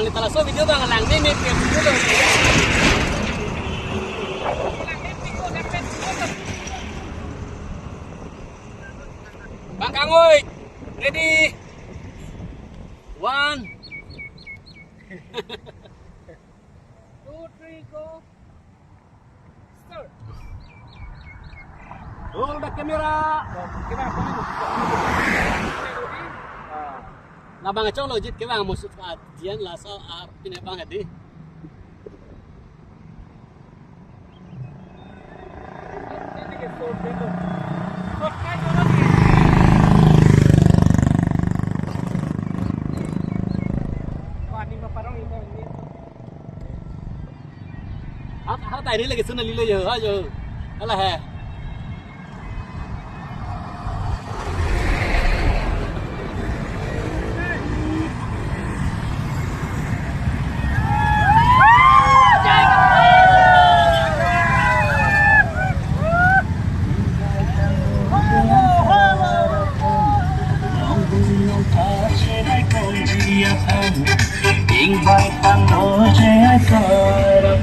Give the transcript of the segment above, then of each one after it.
Ang ditalaso video bang lang ni video. Bang Kangoy, ready? 1 2 3 go. Start. Roll the camera. Là bằng trong lối cái vàng một sự chiến là sao bên này bằng hết đi. Hát tay đi là cái sân này đi giờ hả giờ đó là hè. Invite ang noche ay sarap.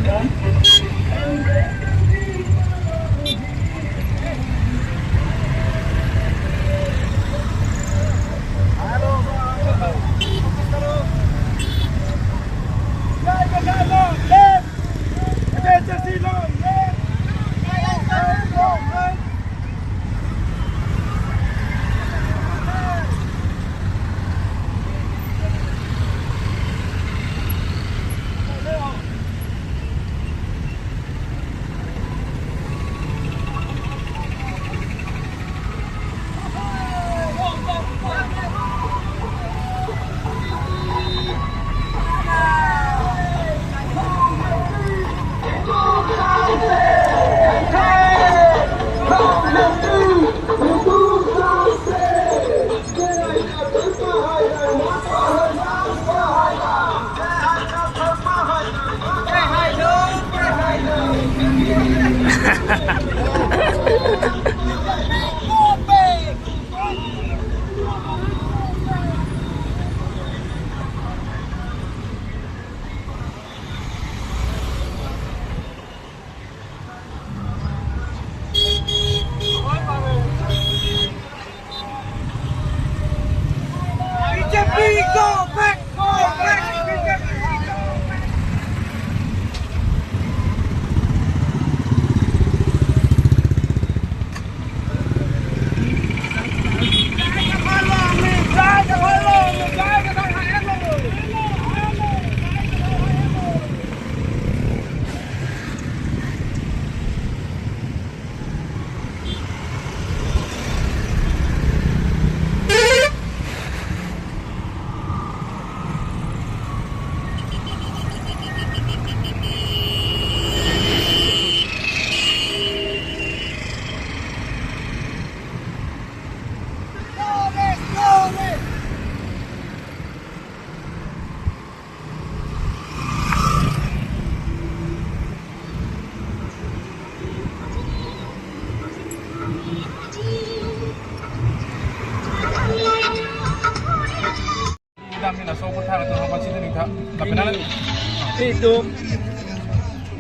Itu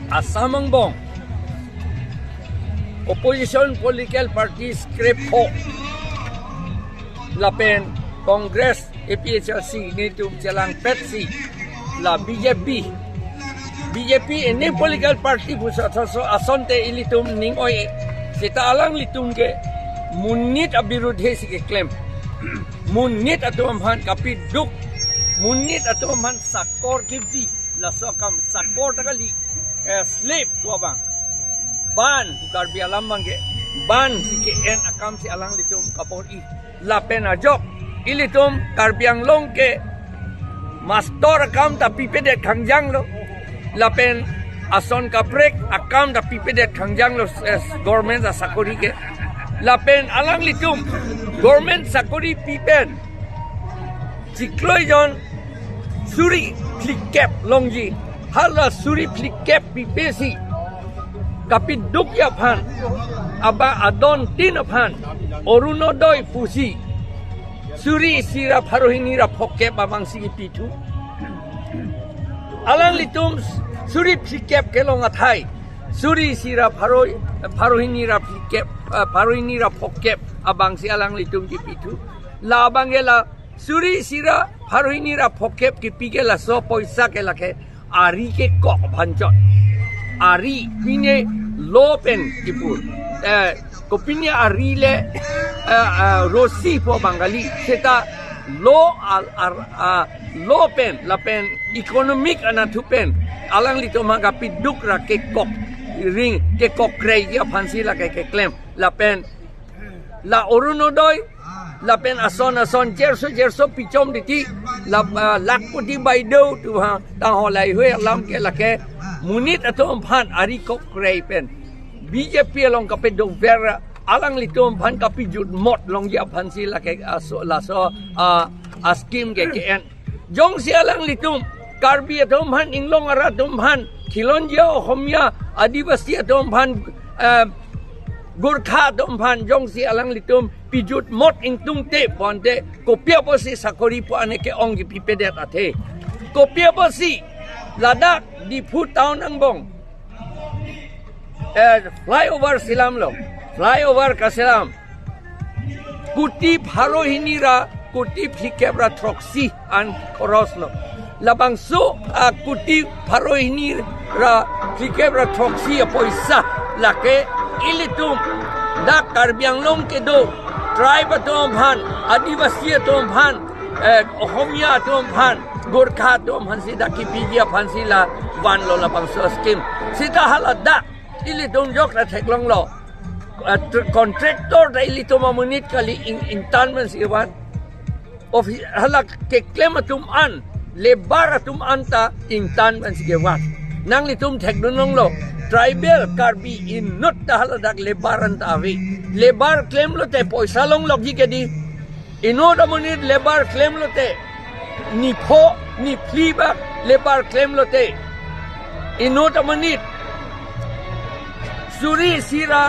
Asamangbong Opposition Political Party script ho Lapen Congress APHLC nitum silang Petsi la BJP ini political party pusat asonte ilitum ning oi sita alang litum ke munit abirudhe si ke claim munit atumhan kapiduk munit atumhan sakor kivi la sokam sakor takali slip tua bang ban karbi alam mangge ban si en akam si alang litum kapori la pena jok ilitum karbiang long ke mastor akam tapi pede kangjang lo la pen ason kaprek akam tapi pede kangjang lo government sa sakori ke la pen alang litum government sakori pipen cikloy jon suri flikep longji hala suri flikep pipesi kapiduk ya phan aba adon tin phan orunodoi pusi suri sira pharohini ra phokke babang si pitu alang litum suri plikep kelong athai suri sira pharohini ra plikep pharohini ra phokep abang si alang litum ki pitu la bangela suri sira pharohini ra phokep ki pigela so poisa ke lakhe ari ke kok bhanjot ari pine lopen kipur kopinya ari le rosi po bangali seta lo pen la pen economic anatu pen alang lito maga piduk ra ke kok ring ke kok krei ya phansi la ke claim la pen la orunodoi la pen ason jerso pichom diti la lakpoti baido tu ha ta holai hue lam ke la ke munit atom phan ari kok krei pen BJP long kape dong vera alang litum phan kapi jut mot long ya phan si la ke askim ke en jong si alang litum karbi atom phan inglong ara atom phan khilonjia ohomia adivasi atom phan Gurkha atom phan jong si alang litum pijut mot ingtung te ponte kopia posi sakori po aneke ong gi pipedet athe kopia posi ladak di phu town angbong flyover silam lo flyover kaselam kuti pharohini ra kuti plikebra troksi an korosno labang so kuti pharohini ra plikebra troksi poisa lake ilitum da karbiang long ke do tribe atom phan adivasi atom phan ohomia atom phan Gurkha atom phan sida kipijia phan sila van lo labang so scheme sita halada ilitum jok la theklong lo contractor da ilitum amunit kali installments iwan office halak ke claim atum an lebar atum anta installments gewan nang litum thekdunong lo tribal karbi in not da haladak lebaran tawi lebar claim lo te poisa long logi ke di inod amunit lebar claim lo te ni pho ni pliba lebar claim lo te inod amunit suri sira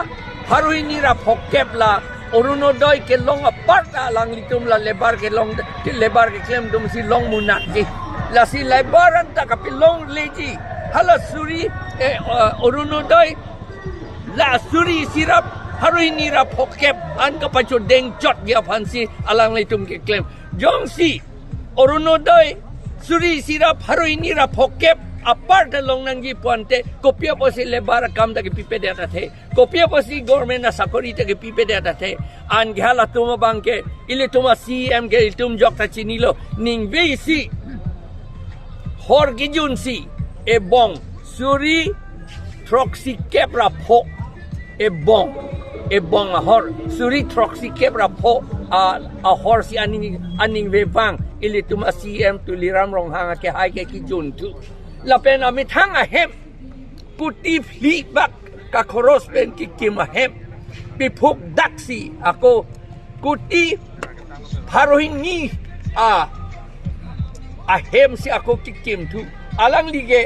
pharohini ra phokep la orunodoi ke long aparta lang litum la lebar ke claim dum si long munak ji la si lebar anta kapilong leji hala suri orunodoi la suri sira pharohini ra phokep an ka pacho deng chot dia phansi alang litum ke claim jong si orunodoi suri sira pharohini ra phokep apart long nanggi puante kopia posi lebar kam da ke pipe de athe kopia posi government na sakori te ke pipe de athe an ghala tuma bangke ile tuma CM ke tum jok ta chinilo ning si hor gijun si e bong suri troxy kebra pho e bong a hor suri troxy kebra pho a hor si aning vevang ile tuma CM tu liram rong hanga ke hai ke kijun tu la pen ami thang a hem kuti phli bak ka khoros pen ki kim a hem pi phuk daksi ako kuti pharohini a hem si ako ki kim tu alang lige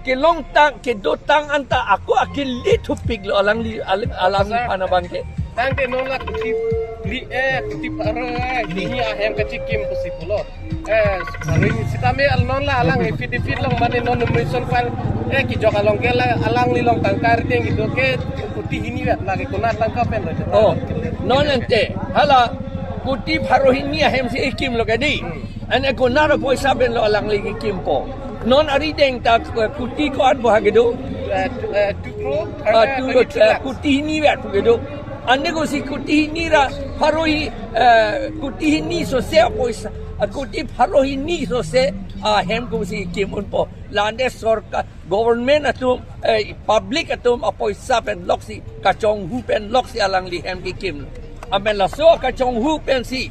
ke long tang ke do tang anta ako akil lithu piglo alang panabang ke tang te non la kuti kuti paro ni a hem ka chikim posipulo ring sitame alnon la alang fit long mane non mission file ki joka long ke alang li long tangkar ting gitu ke kuti hini wet lagi kuna tangka pen oh non ente hala kuti pharohini a hem si ikim lo kadi ane kuna ro poisa ben lo alang li kim po non ari deng ta kuti ko an bo hagedo kuti hini wet gedo ande ko si kuti hini ra pharoi kuti hini so se poisa kuti pharohini so se hem ko si kim un po lande sarkar government atum public atum apoisa pen loksi kachong hu pen loksi alang li hem ki kim amen la so kachong hu pen si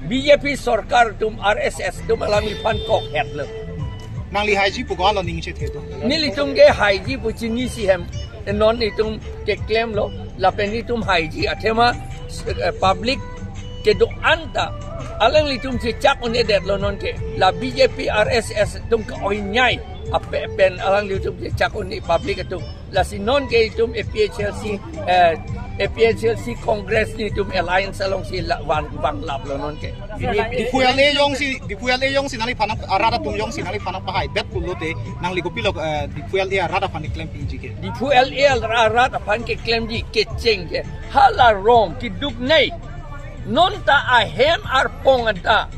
BJP sarkar tum RSS tum alang li pan kok het le nang li haiji pu ga lo ning che the to ni li tum ge haiji pu chini si hem non ni tum ke claim lo la pen ni tum haiji athema public ke do anta alang litum che chak on edet lo non ke la BJP RSS tum ka oi nyai ape pen alang litum che chak on public tu la si non ke tum PHLC APHLC Congress ni tum alliance along si wan bang lap lo non ke. di PLA yong si nali panang arada tum yong si nali panang pahai bet pulote nang ligo pilok di PLA arada panik claim PG ke Di PLA rat apan ke claim di keceng ke. Hala wrong ki duk nei. Non ta ahem arpong anta.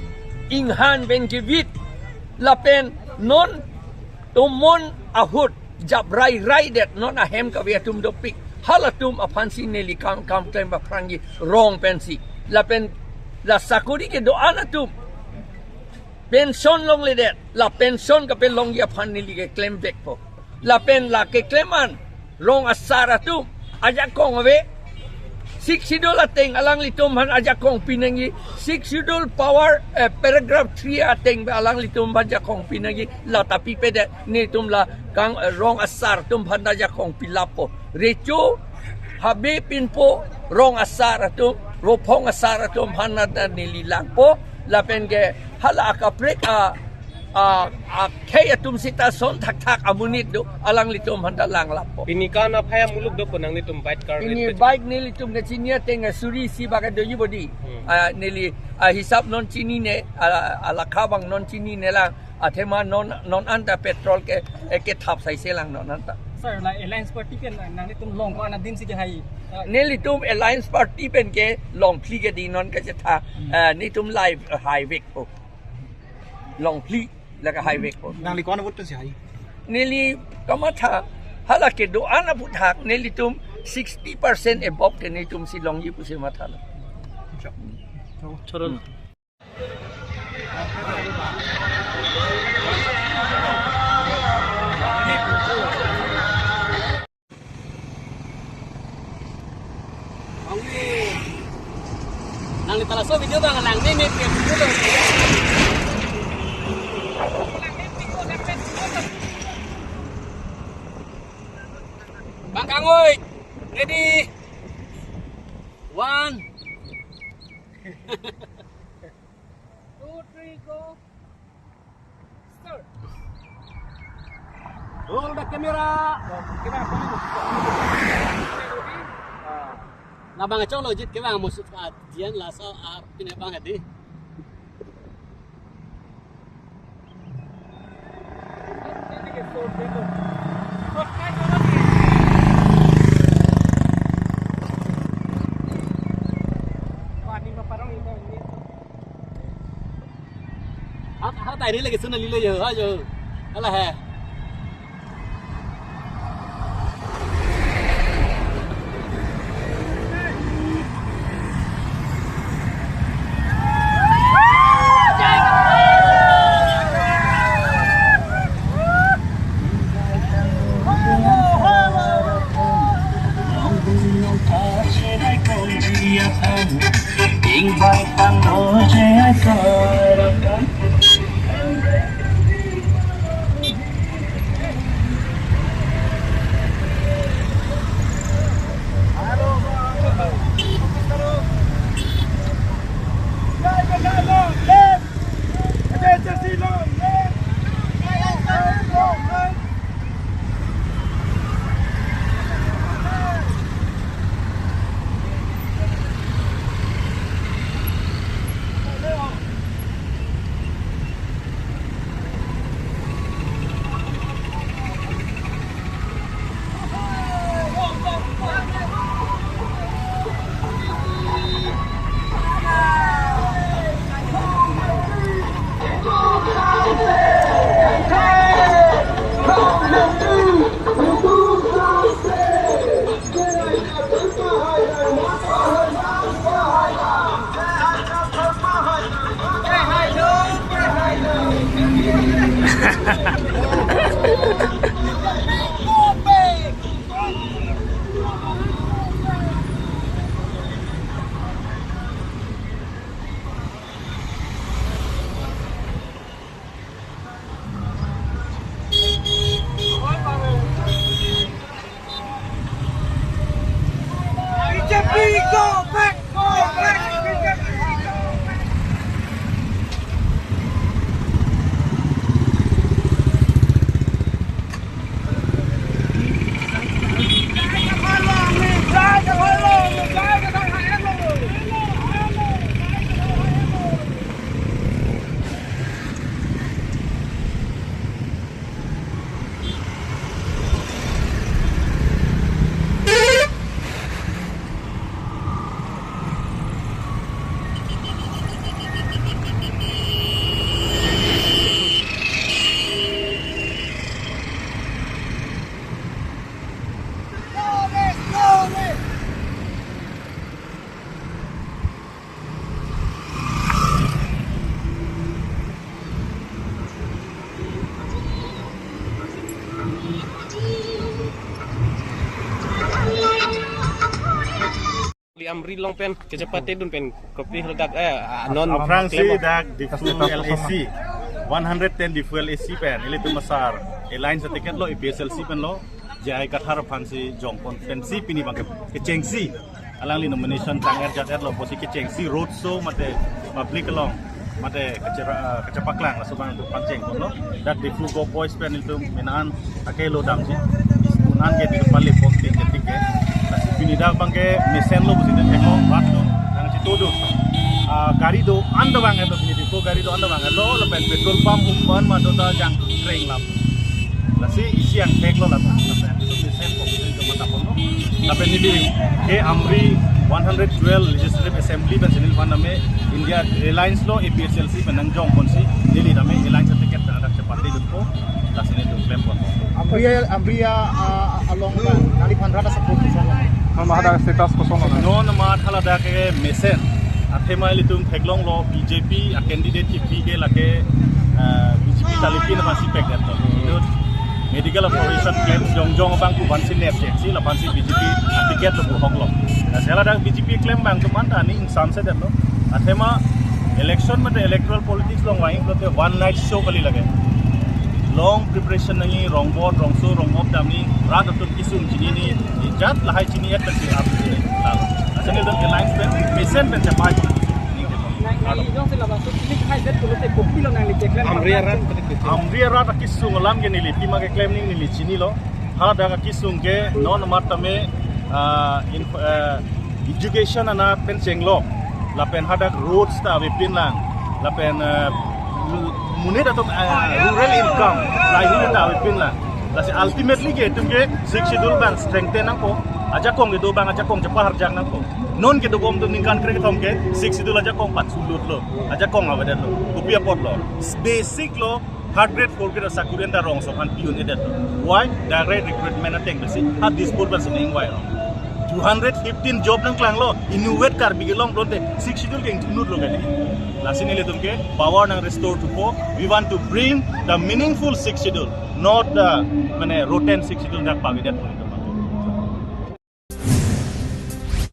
Inghan ben givit lapen non tumon ahut jabrai raidet non ahem ka tum dopik. Halatum apansi neli kam claim ba prangi wrong pensi lapen la sakuri ke doa na tum pension long ledet la pension ka pen long ya pan neli ke claim back po lapen la ke claiman wrong asara tum aja kong ave 6 ateng alang litum han aja kong pinangi 6 power paragraph 3 ateng ba alang litum baja kong pinangi la tapi pede ni tum la kang wrong asar tum han aja kong pilapo recho habi pinpo wrong asar tum ropong asar tum han na nililang po lapen ge hala ka prek kaya tum sita son tak amunit do alang litum handa lang lapo Pinika na paya muluk do penang ni tum bite car. ini baik nili tum na chinia tenga suri si baga do yibodi nili hisap non chini ne ala kabang non chini ne lang athema non anta petrol ke thap sai selang non anta Sir, la Alliance Party pen nang ni tum long ko na din si ke hai. nili tum alliance party pen ke long pli ke di non ka tha ni tum live highway po long pli la ka highway po nang ligo na vot si hai nili kamatha hala ke do ana buthak nili tum 60% above ke ni tum si long yi pu se matha la Chorol. Nang ditalaso video bang nang ni dulu. Bang Kangoy, ready? 1 2 3 go. Start. Roll the camera. Là bằng trong lối cái vàng một sự chiến là sao cái này bằng đi hát tay đấy là cái sân này lấy giờ giờ đó là hè Invite tăng đôi trẻ sợi amri long pen kecepatan dun pen kopi redak non Fransi dak di fuel LAC 110 di fuel AC pen ili tu masar airline sa tiket lo IPSLC pen lo jai kathar phansi jongpon pensi pini bangke kecengsi alang li nomination tanger jater lo posi kecengsi road show mate public long mate kecepaklang la subang tu panceng lo dak di fugo boys pen itu menan akai lo dam si unan ke di pali posti ketik nasi pini dak bangke mesen lo busi dak eko bat lo nang citodo गाड़ी दो अंदर वांगे तो बिनी को गाड़ी दो अंदर वांगे लो लेpen petrol pump umpan madu ta jang train lap lasi isi yang tek lo lap sen ko itu mata pono lepen ini ke amri 112 legislative assembly ben senil paname India Airlines lo APSLC penang jong konsi dili name airlines tiket ada cepat di ko lasi itu claim ko Ambria along nali panrada support solo Mahada status ko sono no nama thala da ke mesen athema litum theklong lo BJP a candidate ki pige lake BJP talipin pasi pek dato medical operation claim jongjong bang ku ban sin net si la ban si BJP tiket lo hok lo sela dak BJP claim bang tuman tani insam se dato athema election mate electoral politics long waing lo te one night show kali lage long preparation nani wrong board wrong show wrong mob damni rat atun kisum chini ni jat lahai chini et si ap Asal itu airlines pen, mesen pen cepat. Amri rat kisung alam ke nili, tima ke claim ni nili chini lo. Hal dah kisung ke non martame education ana pen cenglo, lapen hadak roads ta bepin lang, lapen munir atau rural income, livelihood ta bepin lang. Lasi ultimately ke tumke six schedule bang strengthen angko. Aja kong itu bang aja kong cepat harjang nangko non gitu gom tu ningkan kering tom ke six itu aja kong 4 sulut lo aja kong awadan lo kupia pot lo basic lo hard grade for grade sakuren da rong so kan pion edat lo why direct recruitment ateng besi at this port person ing why 215 job nang klang lo innovate kar bigilong ronte six schedule ke intunut lo gani lasini le tumke power nang restore to po we want to bring the meaningful six schedule not the mane rotten six schedule dak pavidat